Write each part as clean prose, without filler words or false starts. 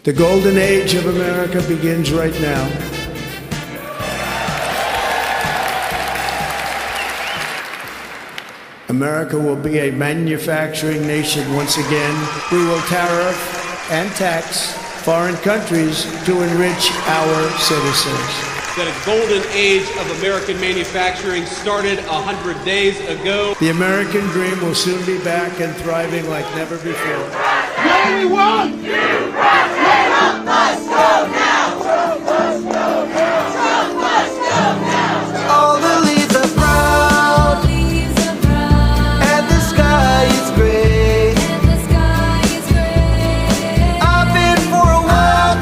The golden age of America begins right now. America will be a manufacturing nation once again. We will tariff and tax foreign countries to enrich our citizens. That a golden age of American manufacturing started 100 days ago. The American dream will soon be back and thriving like never before. What do we want? Trump must go now! Trump must go now! Trump must go now! All the leaves are brown, and the sky is gray. I've been for a walk,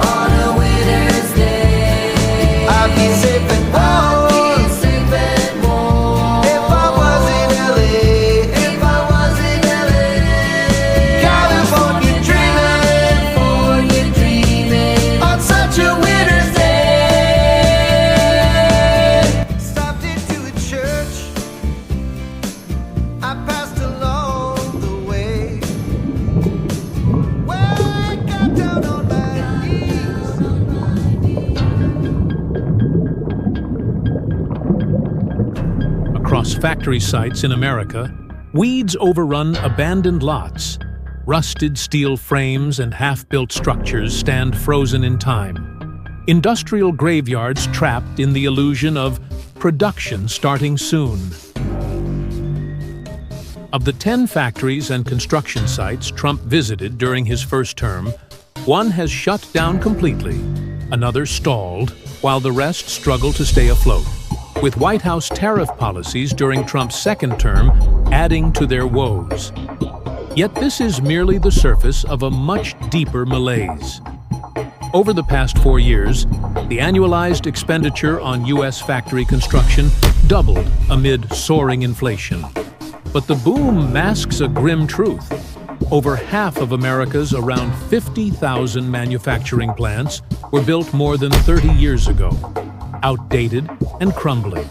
on a winter's day. I'd be safe and warm, if I was in LA. California dreaming, on such a winter's day. Stopped into a church, I passed along the way. Well, I got down on my knees. Across factory sites in America, weeds overrun abandoned lots. Rusted steel frames and half-built structures stand frozen in time. Industrial graveyards trapped in the illusion of production starting soon. Of the 10 factories and construction sites Trump visited during his first term, one has shut down completely, another stalled, while the rest struggle to stay afloat, with White House tariff policies during Trump's second term adding to their woes. Yet this is merely the surface of a much deeper malaise. Over the past 4 years, the annualized expenditure on U.S. factory construction doubled amid soaring inflation. But the boom masks a grim truth. Over half of America's around 50,000 manufacturing plants were built more than 30 years ago, outdated and crumbling.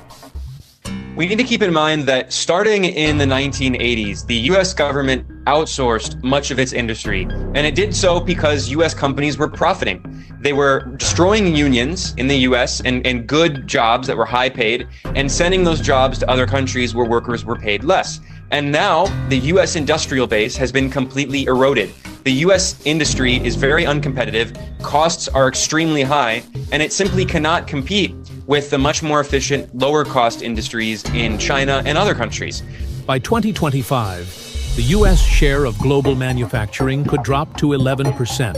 We need to keep in mind that starting in the 1980s, the U.S. government outsourced much of its industry, and it did so because U.S. companies were profiting. They were destroying unions in the U.S. and good jobs that were high paid and sending those jobs to other countries where workers were paid less. And now the U.S. industrial base has been completely eroded. The U.S. industry is very uncompetitive, costs are extremely high, and it simply cannot compete with the much more efficient, lower-cost industries in China and other countries. By 2025, the U.S. share of global manufacturing could drop to 11%,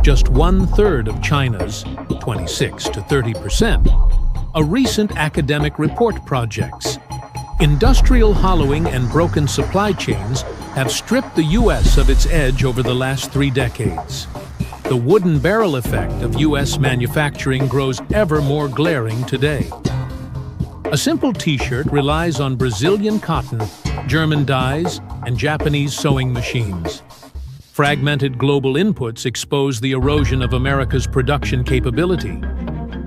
just 1/3 of China's 26 to 30%. A recent academic report projects. Industrial hollowing and broken supply chains have stripped the U.S. of its edge over the last 3 decades. The wooden barrel effect of U.S. manufacturing grows ever more glaring today. A simple t-shirt relies on Brazilian cotton, German dyes, and Japanese sewing machines. Fragmented global inputs expose the erosion of America's production capability.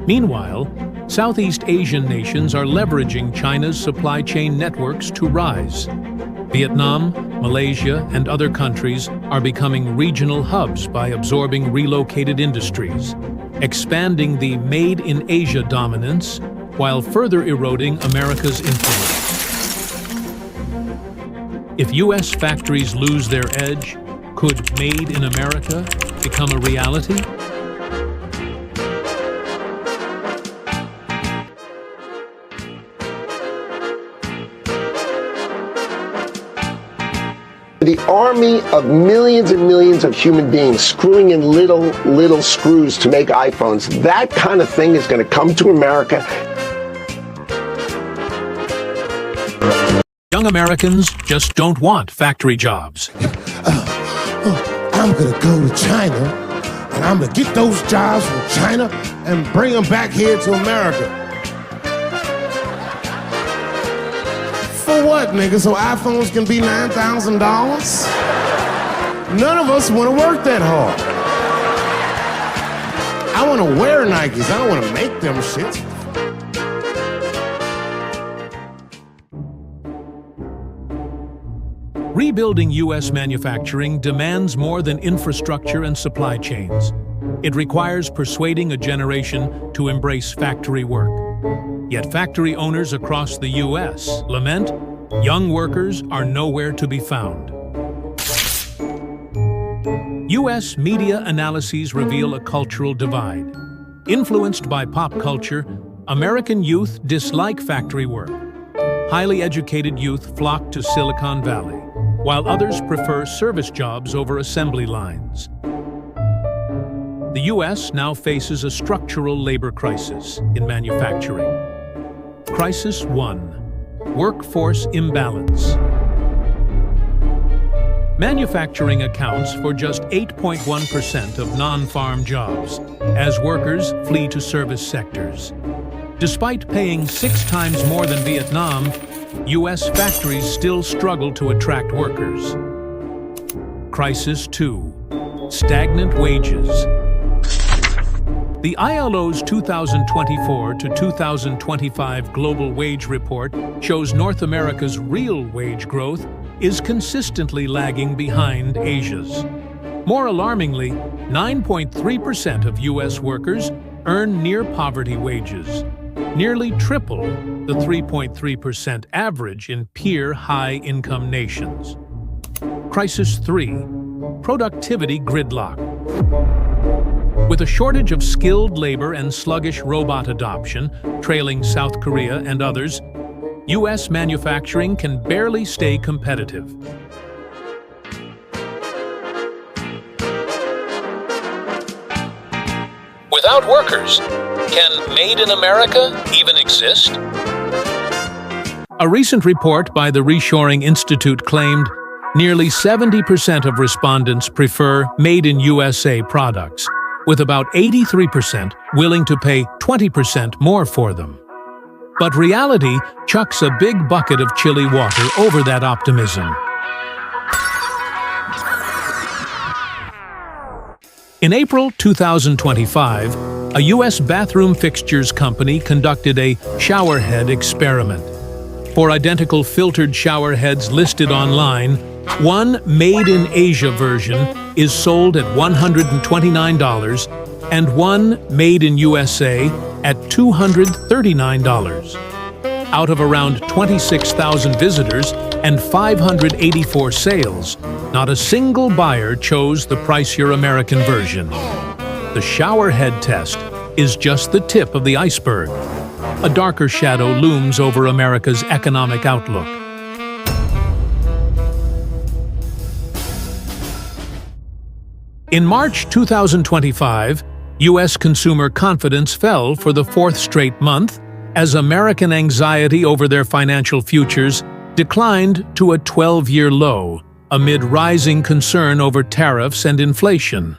Meanwhile, Southeast Asian nations are leveraging China's supply chain networks to rise. Vietnam, Malaysia, and other countries are becoming regional hubs by absorbing relocated industries, expanding the Made in Asia dominance while further eroding America's influence. If U.S. factories lose their edge, could Made in America become a reality? The army of millions and millions of human beings screwing in little screws to make iPhones, that kind of thing is going to come to America. Young Americans just don't want factory jobs. I'm going to go to China, and I'm going to get those jobs from China and bring them back here to America. For what, nigga? So iPhones can be $9,000? None of us want to work that hard. I want to wear Nikes. I don't want to make them shit. Rebuilding U.S. manufacturing demands more than infrastructure and supply chains. It requires persuading a generation to embrace factory work. Yet factory owners across the U.S. lament young workers are nowhere to be found. U.S. media analyses reveal a cultural divide. Influenced by pop culture, American youth dislike factory work. Highly educated youth flock to Silicon Valley, while others prefer service jobs over assembly lines. The U.S. now faces a structural labor crisis in manufacturing. Crisis 1: workforce imbalance. Manufacturing accounts for just 8.1% of non-farm jobs, as workers flee to service sectors. Despite paying 6 times more than Vietnam, U.S. factories still struggle to attract workers. Crisis 2: stagnant wages. The ILO's 2024 to 2025 Global Wage Report shows North America's real wage growth is consistently lagging behind Asia's. More alarmingly, 9.3% of U.S. workers earn near-poverty wages, nearly triple the 3.3% average in peer high-income nations. Crisis 3: productivity gridlock. With a shortage of skilled labor and sluggish robot adoption, trailing South Korea and others, U.S. manufacturing can barely stay competitive. Without workers, can Made in America even exist? A recent report by the Reshoring Institute claimed nearly 70% of respondents prefer Made in USA products, with about 83% willing to pay 20% more for them. But reality chucks a big bucket of chilly water over that optimism. In April 2025, a U.S. bathroom fixtures company conducted a showerhead experiment. For identical filtered showerheads listed online, one Made in Asia version is sold at $129 and one Made in USA at $239. Out of around 26,000 visitors and 584 sales, not a single buyer chose the pricier American version. The showerhead test is just the tip of the iceberg. A darker shadow looms over America's economic outlook. In March 2025, U.S. consumer confidence fell for the 4th straight month as American anxiety over their financial futures declined to a 12-year low amid rising concern over tariffs and inflation.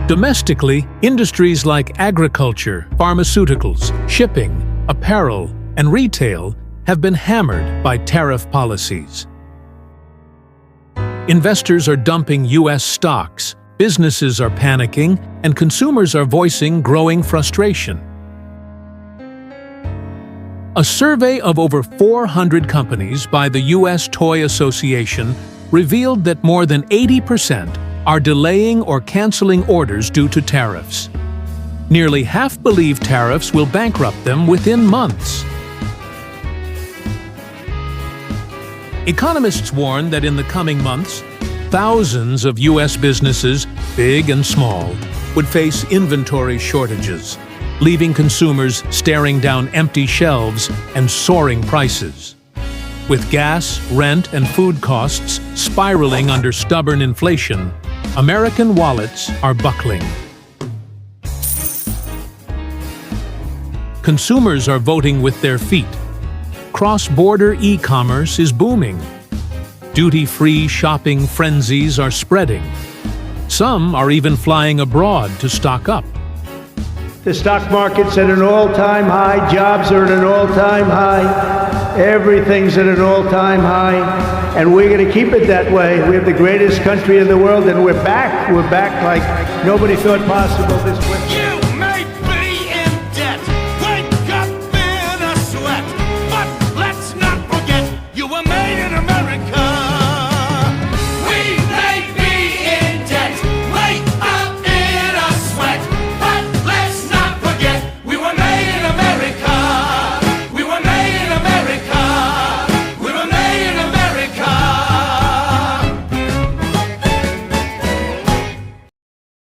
Domestically, industries like agriculture, pharmaceuticals, shipping, apparel, and retail have been hammered by tariff policies. Investors are dumping U.S. stocks, businesses are panicking, and consumers are voicing growing frustration. A survey of over 400 companies by the U.S. Toy Association revealed that more than 80% are delaying or canceling orders due to tariffs. Nearly half believe tariffs will bankrupt them within months. Economists warn that in the coming months, thousands of U.S. businesses, big and small, would face inventory shortages, leaving consumers staring down empty shelves and soaring prices. With gas, rent, and food costs spiraling under stubborn inflation, American wallets are buckling. Consumers are voting with their feet. Cross-border e-commerce is booming. Duty-free shopping frenzies are spreading. Some are even flying abroad to stock up. The stock market's at an all-time high, jobs are at an all-time high, everything's at an all-time high, and we're going to keep it that way. We have the greatest country in the world, and we're back like nobody thought possible this winter.